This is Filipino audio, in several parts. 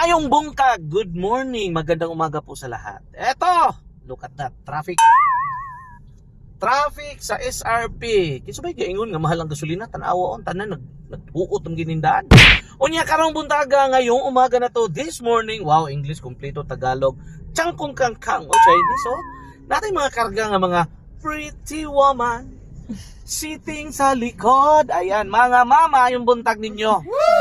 Maayong bungkag, good morning, magandang umaga po sa lahat. Eto, look at that, traffic sa SRP. Kinsa bay gaingon nga mahal ang gasolina, tanawa on tanan nagbuot ang ginindaan. Unya karong buntaga ngayong umaga na to, this morning, wow, English kompleto, Tagalog, changkong kangkang o Chinese, oh. Natay mga karga nga mga pretty woman sitting sa likod. Ayan, mga mama, yung buntag ninyo.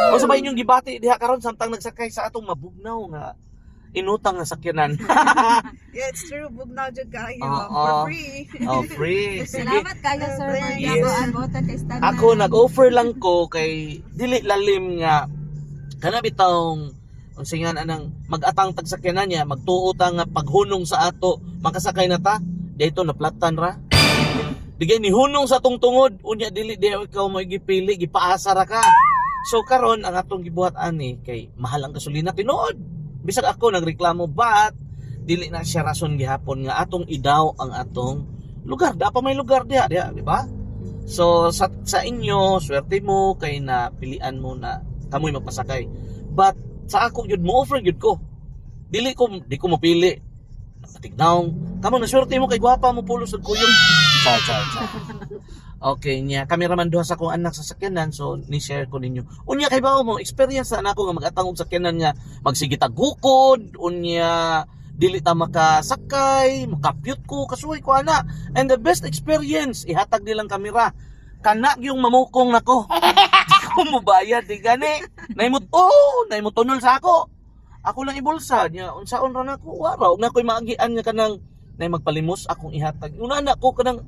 O sabay inyong gibati diha karon samtang nagsakay sa atong mabugnaw nga inutang nga sakyanan. Yeah, it's true. Bugnaw jud kayo Oo. for free. Oh, free. Sige. Salamat kayo sir. Yes. Yes. Ako nag-offer lang ko kay dili lalim nga kana bitawng unsingan anang mag-atang tagsakyanan niya, magtuotang nga paghunong sa ato, makasakay na ta. Dito naplatan ra. Digay ni hunong sa atong tungod, unya dili di ikaw mo gipili, gipaasa ra ka. So karon ang atong gibuhat ani kay mahal ang gasolina tinuod. Bisag ako nagreklamo but dili na siya rason gihapon nga atong idaw ang atong lugar. Dapat may lugar diha, di ba? So sa inyo, swerte mo kay na pilian mo na kamoy magpasakay. But sa ako gyud mo offer gyud ko. Di ko mapili. Tignaw, kamo na swerte mo kay gwapa mo pulos og kuyong. Cha. Okay niya, kameraman duha sa akong anak sa sakyanan, so ni-share ko ninyo. Unya kay bao mo experience sa anak ko nga mag-atang og sakyanan nga magsige tagukod, unya dili ta makasakay, makapyut ko, kasuway ko ana. And the best experience, ihatag nilang kamera. Kana yung mamukong nako. Di ko mobayad di gani. Naimot tunol sa ako. Ako lang ibulsa niya, unsaon ra nako, waraw na ko'y maagian nga kanang nay magpalimos akong ihatag. Una anak ko kanang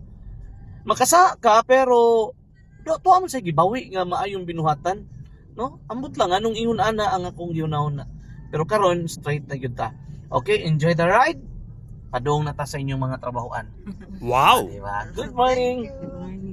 makasa ka pero tuwa man sa gibawi nga maayong binuhatan, no? Ambot lang anong ingon ana ang akong giunahon na. Pero karon straight na gyud ta. Okay, enjoy the ride. Padung na ta sa inyong mga trabahoan. Wow! Diba? Good morning. Good morning.